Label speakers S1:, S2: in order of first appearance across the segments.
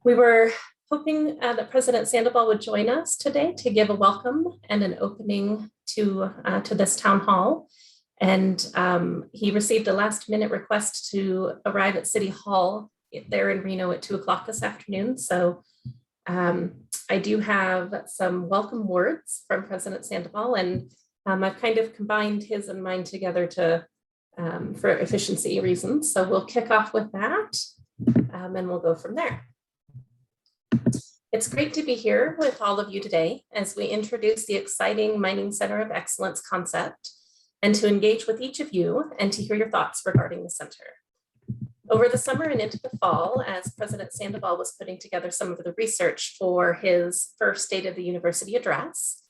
S1: We were hoping that President Sandoval would join us today to give a welcome and an opening to this town hall. And he received a last minute request to arrive at City Hall there in Reno at 2 o'clock this afternoon. So I do have some welcome words from President Sandoval, and I've kind of combined his and mine together for efficiency reasons. So we'll kick off with that and we'll go from there. It's great to be here with all of you today as we introduce the exciting Mining Center of Excellence concept and to engage with each of you and to hear your thoughts regarding the center. Over the summer and into the fall, as President Sandoval was putting together some of the research for his first State of the University address,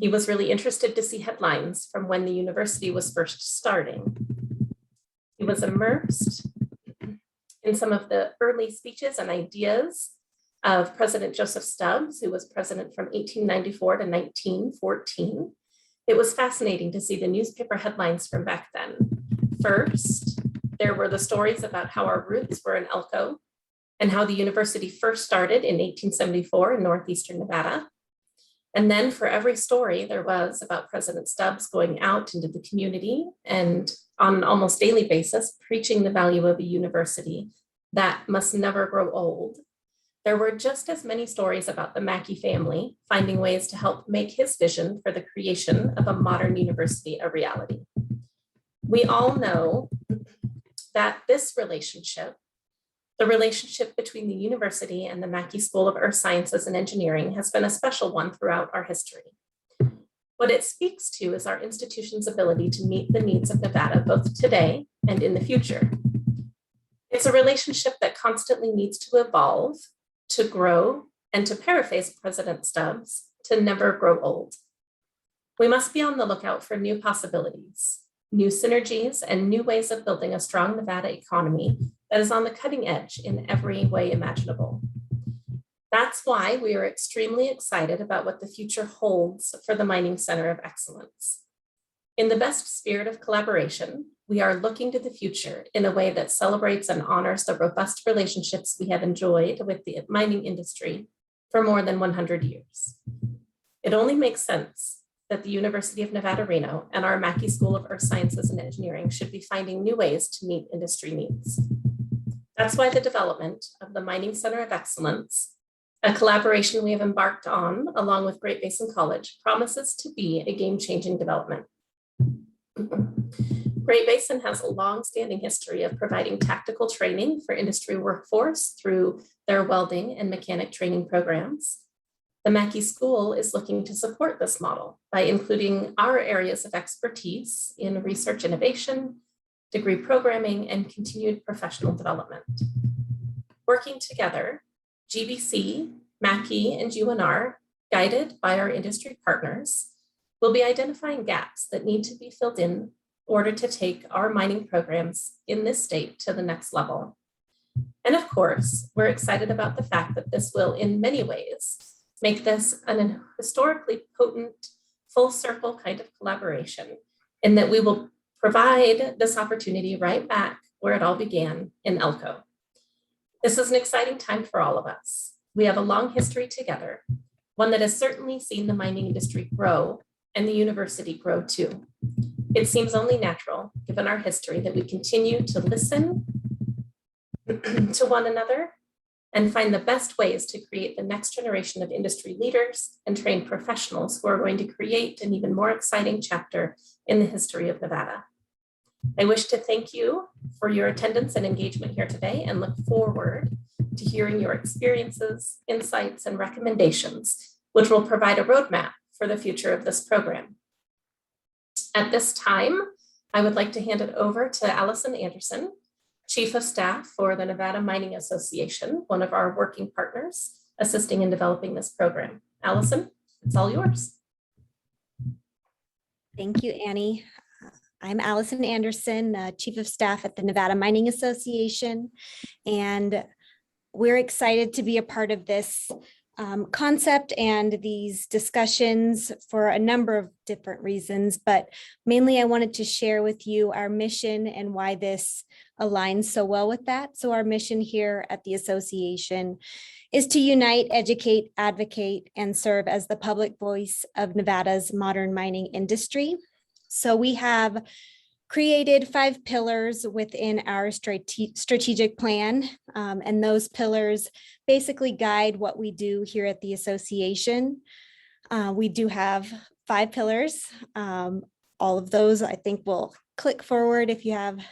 S1: he was really interested to see headlines from when the university was first starting. He was immersed in some of the early speeches and ideas of President Joseph Stubbs, who was president from 1894 to 1914. It was fascinating to see the newspaper headlines from back then. First, there were the stories about how our roots were in Elko and how the university first started in 1874 in Northeastern Nevada. And then for every story, there was about President Stubbs going out into the community and on an almost daily basis, preaching the value of a university that must never grow old. There were just as many stories about the Mackey family finding ways to help make his vision for the creation of a modern university a reality. We all know that this relationship, the relationship between the university and the Mackey School of Earth Sciences and Engineering, has been a special one throughout our history. What it speaks to is our institution's ability to meet the needs of Nevada, both today and in the future. It's a relationship that constantly needs to evolve, to grow, and to paraphrase President Stubbs, to never grow old. We must be on the lookout for new possibilities, new synergies, and new ways of building a strong Nevada economy that is on the cutting edge in every way imaginable. That's why we are extremely excited about what the future holds for the Mining Center of Excellence. In the best spirit of collaboration, we are looking to the future in a way that celebrates and honors the robust relationships we have enjoyed with the mining industry for more than 100 years. It only makes sense that the University of Nevada, Reno and our Mackey School of Earth Sciences and Engineering should be finding new ways to meet industry needs. That's why the development of the Mining Center of Excellence, a collaboration we have embarked on along with Great Basin College, promises to be a game-changing development. Great Basin has a long-standing history of providing tactical training for industry workforce through their welding and mechanic training programs. The Mackey School is looking to support this model by including our areas of expertise in research innovation, degree programming, and continued professional development. Working together, GBC, Mackey, and UNR, guided by our industry partners, will be identifying gaps that need to be filled in order to take our mining programs in this state to the next level. And of course, we're excited about the fact that this will, in many ways, make this an historically potent, full circle kind of collaboration, in that we will provide this opportunity right back where it all began in Elko. This is an exciting time for all of us. We have a long history together, one that has certainly seen the mining industry grow and the university grow too. It seems only natural, given our history, that we continue to listen to one another and find the best ways to create the next generation of industry leaders and trained professionals who are going to create an even more exciting chapter in the history of Nevada. I wish to thank you for your attendance and engagement here today and look forward to hearing your experiences, insights, and recommendations, which will provide a roadmap for the future of this program. At this time, I would like to hand it over to Allison Anderson, Chief of Staff for the Nevada Mining Association, one of our working partners assisting in developing this program. Allison, it's all yours.
S2: Thank you, Annie. I'm Allison Anderson, Chief of Staff at the Nevada Mining Association, and we're excited to be a part of this concept and these discussions for a number of different reasons, but mainly I wanted to share with you our mission and why this aligns so well with that. So our mission here at the association is to unite, educate, advocate, and serve as the public voice of Nevada's modern mining industry. So we have created 5 pillars within our strategic plan, and those pillars basically guide what we do here at the association. We do have 5 pillars. All of those, I think, will click forward if you have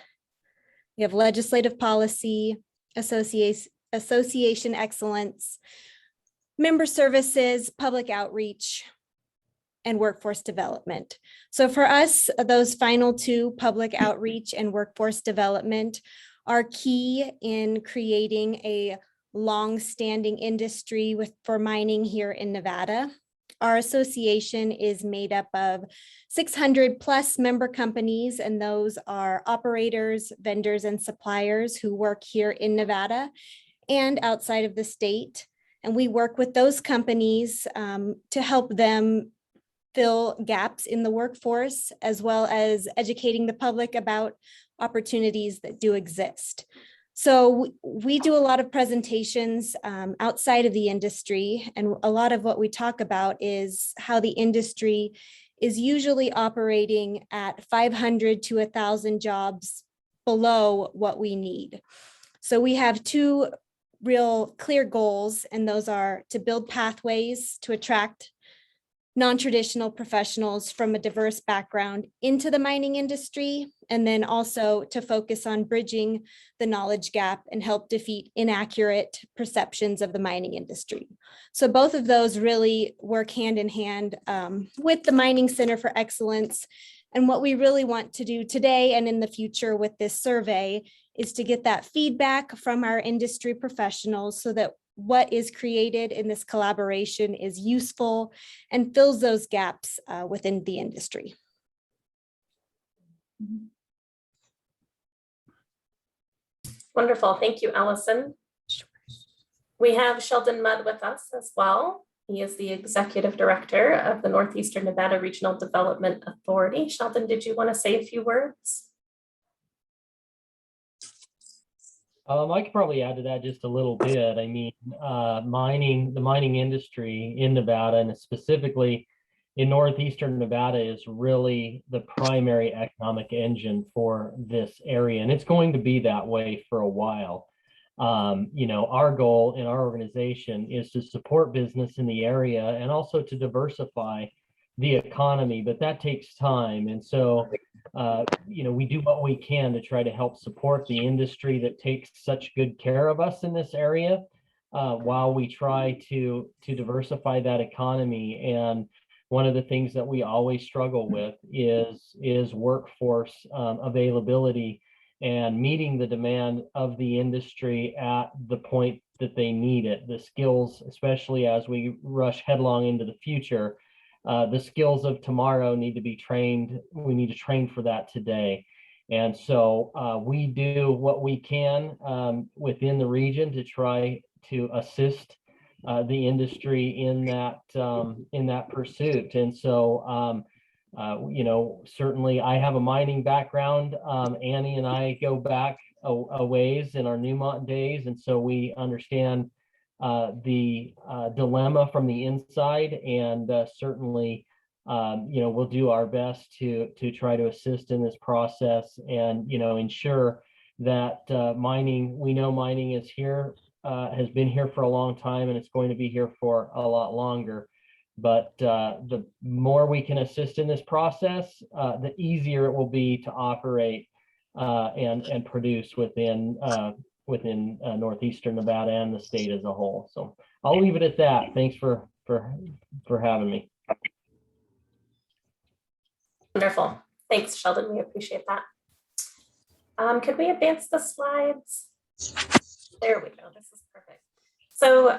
S2: legislative policy, association excellence, member services, public outreach, and workforce development. So for us, those final 2, public outreach and workforce development, are key in creating a long-standing industry for mining here in Nevada. Our association is made up of 600 plus member companies, and those are operators, vendors, and suppliers who work here in Nevada and outside of the state. And we work with those companies to help them fill gaps in the workforce, as well as educating the public about opportunities that do exist. So we do a lot of presentations outside of the industry, and a lot of what we talk about is how the industry is usually operating at 500 to 1,000 jobs below what we need. So we have 2 real clear goals, and those are to build pathways to attract non-traditional professionals from a diverse background into the mining industry, and then also to focus on bridging the knowledge gap and help defeat inaccurate perceptions of the mining industry. So both of those really work hand in hand with the Mining Center for Excellence. And what we really want to do today and in the future with this survey is to get that feedback from our industry professionals so that what is created in this collaboration is useful and fills those gaps within the industry.
S1: Wonderful. Thank you, Allison. We have Sheldon Mudd with us as well. He is the Executive Director of the Northeastern Nevada Regional Development Authority. Sheldon, did you want to say a few words?
S3: I could probably add to that just a little bit. I mean, the mining industry in Nevada, and specifically in Northeastern Nevada, is really the primary economic engine for this area. And it's going to be that way for a while. Our goal in our organization is to support business in the area and also to diversify the economy, but that takes time. And so, we do what we can to try to help support the industry that takes such good care of us in this area while we try to diversify that economy. And one of the things that we always struggle with is workforce availability and meeting the demand of the industry at the point that they need it. The skills, especially as we rush headlong into the future, the skills of tomorrow need to be trained. We need to train for that today. And so we do what we can within the region to try to assist the industry in that pursuit. And so, certainly I have a mining background. Annie and I go back a ways in our Newmont days. And so we understand the dilemma from the inside, and certainly, we'll do our best to try to assist in this process and, ensure that mining is here, has been here for a long time, and it's going to be here for a lot longer. But the more we can assist in this process, the easier it will be to operate and produce within Northeastern Nevada and the state as a whole. So I'll leave it at that. Thanks for having me.
S1: Wonderful. Thanks, Sheldon. We appreciate that. Could we advance the slides? There we go. This is perfect. So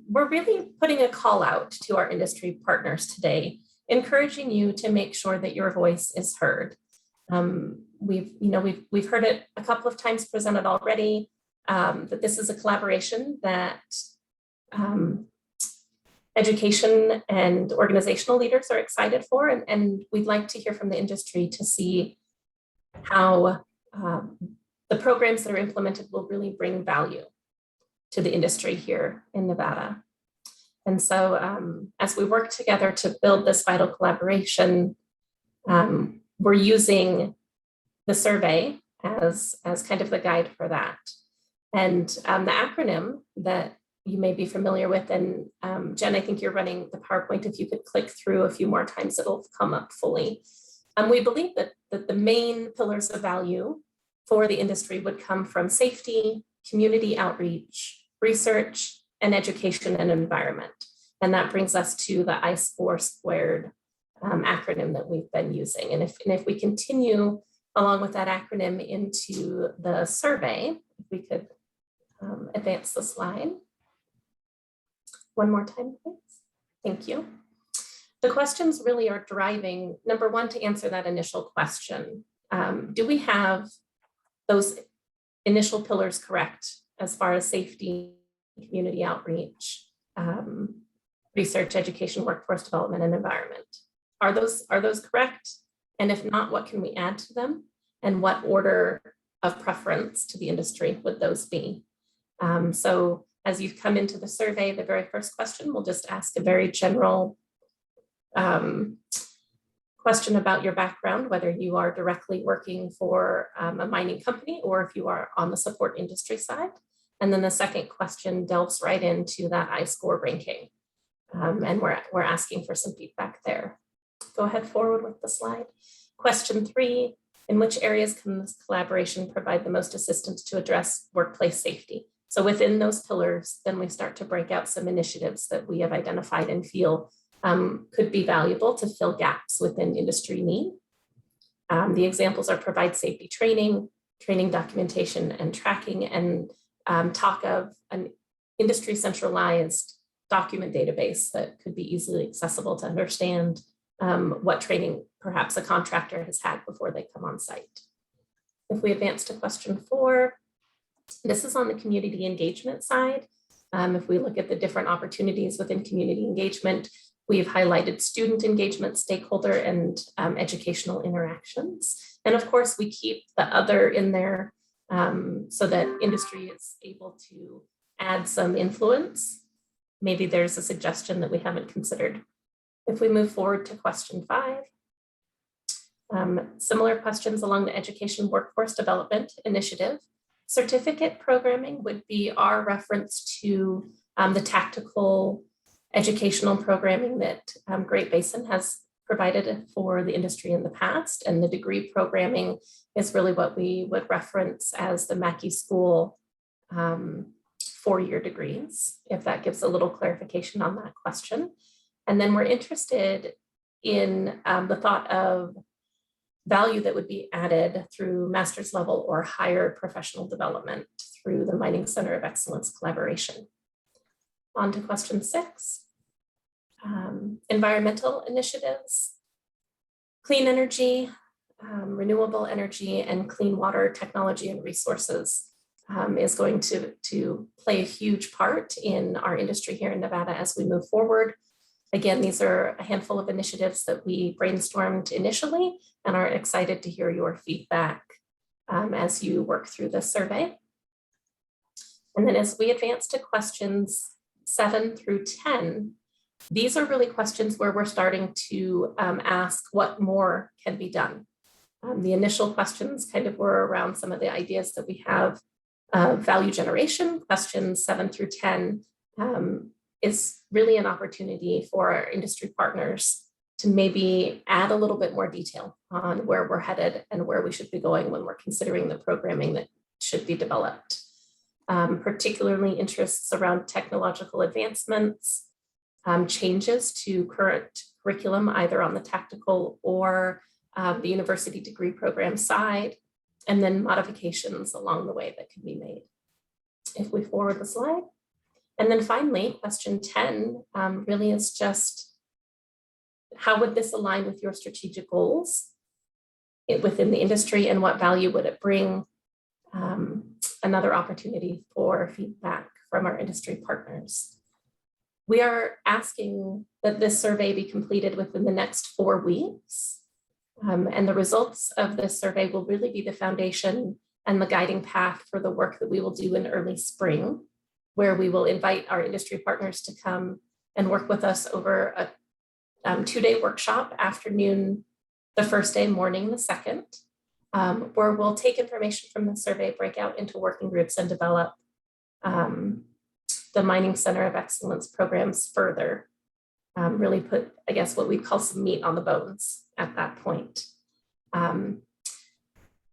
S1: we're really putting a call out to our industry partners today, encouraging you to make sure that your voice is heard. We've heard it a couple of times presented already, that this is a collaboration that education and organizational leaders are excited for, and we'd like to hear from the industry to see how the programs that are implemented will really bring value to the industry here in Nevada. And so as we work together to build this vital collaboration, we're using the survey as kind of the guide for that. And the acronym that you may be familiar with, and Jen, I think you're running the PowerPoint. If you could click through a few more times, it'll come up fully. We believe that the main pillars of value for the industry would come from safety, community outreach, research, and education and environment. And that brings us to the ISCORE squared acronym that we've been using. And if we continue along with that acronym into the survey, if we could advance the slide. One more time, please. Thank you. The questions really are driving, number one, to answer that initial question. Do we have those initial pillars correct as far as safety, community outreach, research, education, workforce development, and environment? Are those correct? And if not, what can we add to them? And what order of preference to the industry would those be? So as you've come into the survey, the very first question, we'll just ask a very general question about your background, whether you are directly working for a mining company or if you are on the support industry side. And then the second question delves right into that ISCORE ranking. And we're asking for some feedback there. Go ahead forward with the slide. Question 3, in which areas can this collaboration provide the most assistance to address workplace safety? So within those pillars, then we start to break out some initiatives that we have identified and feel could be valuable to fill gaps within industry need. The examples are provide safety training, training documentation and tracking, and talk of an industry centralized document database that could be easily accessible to understand what training perhaps a contractor has had before they come on site. If we advance to question 4, this is on the community engagement side. If we look at the different opportunities within community engagement, we've highlighted student engagement, stakeholder, and educational interactions. And of course, we keep the other in there so that industry is able to add some influence. Maybe there's a suggestion that we haven't considered. If we move forward to question 5, similar questions along the education workforce development initiative. Certificate programming would be our reference to the tactical educational programming that Great Basin has provided for the industry in the past. And the degree programming is really what we would reference as the Mackey School 4-year degrees, if that gives a little clarification on that question. And then we're interested in the thought of value that would be added through master's level or higher professional development through the Mining Center of Excellence collaboration. On to question 6, environmental initiatives, clean energy, renewable energy, and clean water technology and resources is going to play a huge part in our industry here in Nevada as we move forward. Again, these are a handful of initiatives that we brainstormed initially and are excited to hear your feedback as you work through this survey. And then as we advance to questions 7 through 10, these are really questions where we're starting to ask what more can be done. The initial questions kind of were around some of the ideas that we have. Value generation, questions 7 through 10, is really an opportunity for our industry partners to maybe add a little bit more detail on where we're headed and where we should be going when we're considering the programming that should be developed. Particularly interests around technological advancements, changes to current curriculum, either on the tactical or the university degree program side, and then modifications along the way that can be made. If we forward the slide. And then finally, question 10 really is just, how would this align with your strategic goals within the industry, and what value would it bring? Another opportunity for feedback from our industry partners. We are asking that this survey be completed within the next 4 weeks. And the results of this survey will really be the foundation and the guiding path for the work that we will do in early spring, where we will invite our industry partners to come and work with us over a 2-day workshop, afternoon the first day, morning the second, where we'll take information from the survey, break out into working groups, and develop the Mining Center of Excellence programs further. Really put, I guess, what we call some meat on the bones at that point.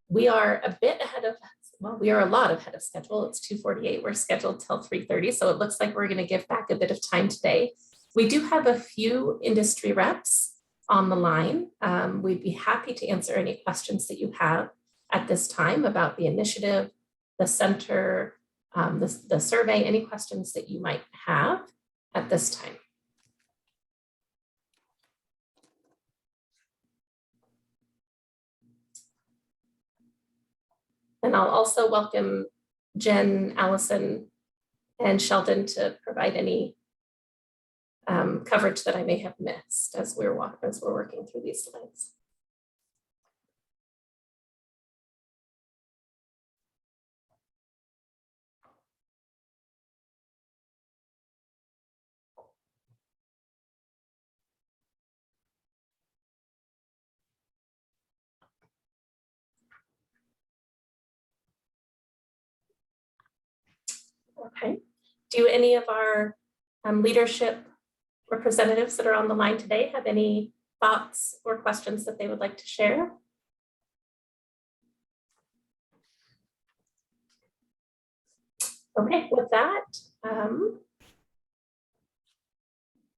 S1: We are a bit ahead of, well, we are a lot ahead of schedule. It's 2:48. We're scheduled till 3:30. So it looks like we're going to give back a bit of time today. We do have a few industry reps on the line. We'd be happy to answer any questions that you have at this time about the initiative, the center, the survey, any questions that you might have at this time. And I'll also welcome Jen, Allison, and Sheldon to provide any coverage that I may have missed as we're working through these slides. Okay. Do any of our leadership representatives that are on the line today have any thoughts or questions that they would like to share? Okay, with that,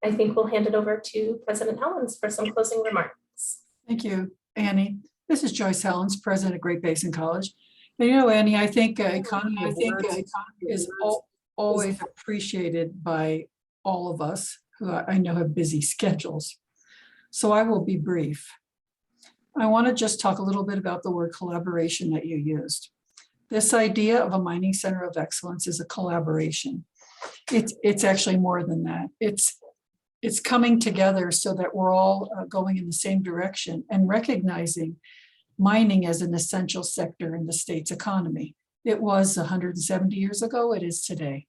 S1: I think we'll hand it over to President Helens for some closing remarks.
S4: Thank you, Annie. This is Joyce Helens, president of Great Basin College. And you know, Annie, I think economy of words is always appreciated by all of us who I know have busy schedules. So I will be brief. I want to just talk a little bit about the word collaboration that you used. This idea of a mining center of excellence is a collaboration. It's actually more than that. It's coming together so that we're all going in the same direction and recognizing mining as an essential sector in the state's economy. It was 170 years ago, it is today.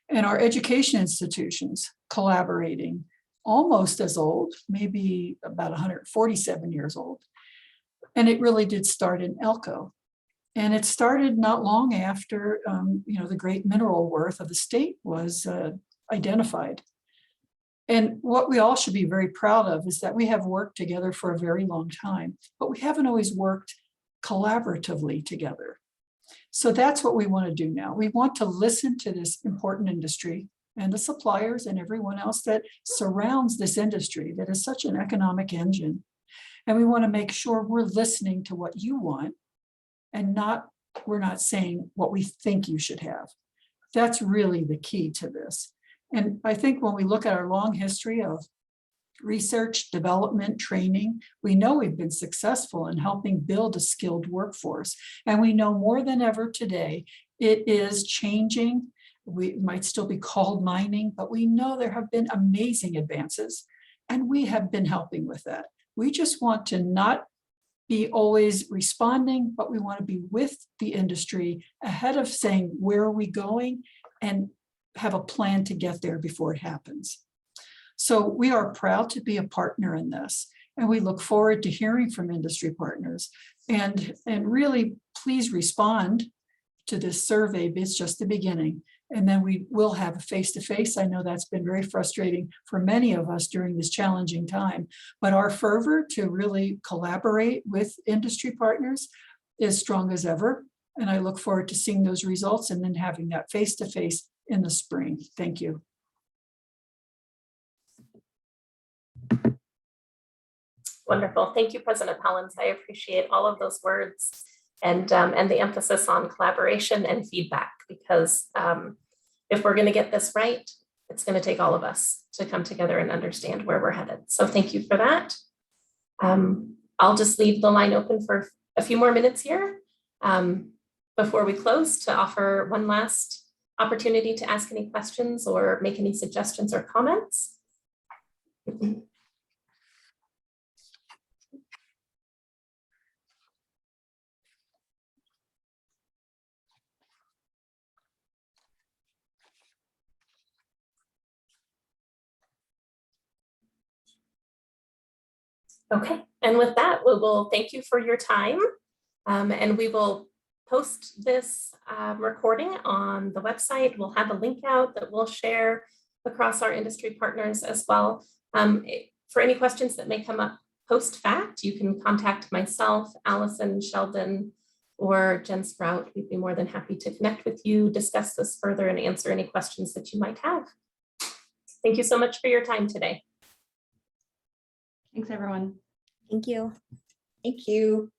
S4: And our education institutions collaborating, almost as old, maybe about 147 years old. And it really did start in Elko. And it started not long after the great mineral worth of the state was identified. And what we all should be very proud of is that we have worked together for a very long time, but we haven't always worked collaboratively together. So that's what we want to do now. We want to listen to this important industry and the suppliers and everyone else that surrounds this industry that is such an economic engine. And we want to make sure we're listening to what you want and we're not saying what we think you should have. That's really the key to this. And I think when we look at our long history of research, development, training, we know we've been successful in helping build a skilled workforce. And we know more than ever today, it is changing. We might still be called mining, but we know there have been amazing advances and we have been helping with that. We just want to not be always responding, but we want to be with the industry ahead of saying, where are we going? And have a plan to get there before it happens. So we are proud to be a partner in this, and we look forward to hearing from industry partners. And really, please respond to this survey. It's just the beginning. And then we will have a face-to-face. I know that's been very frustrating for many of us during this challenging time, but our fervor to really collaborate with industry partners is strong as ever. And I look forward to seeing those results and then having that face-to-face in the spring. Thank you.
S1: Wonderful. Thank you, President Helens. I appreciate all of those words and the emphasis on collaboration and feedback, because if we're going to get this right, it's going to take all of us to come together and understand where we're headed. So thank you for that. I'll just leave the line open for a few more minutes here before we close to offer one last opportunity to ask any questions or make any suggestions or comments. Okay, and with that, we will thank you for your time. And we will post this recording on the website. We'll have a link out that we'll share across our industry partners as well. For any questions that may come up post fact, you can contact myself, Allison, Sheldon, or Jen Sprout. We'd be more than happy to connect with you, discuss this further, and answer any questions that you might have. Thank you so much for your time today.
S5: Thanks, everyone.
S2: Thank you.
S5: Thank you.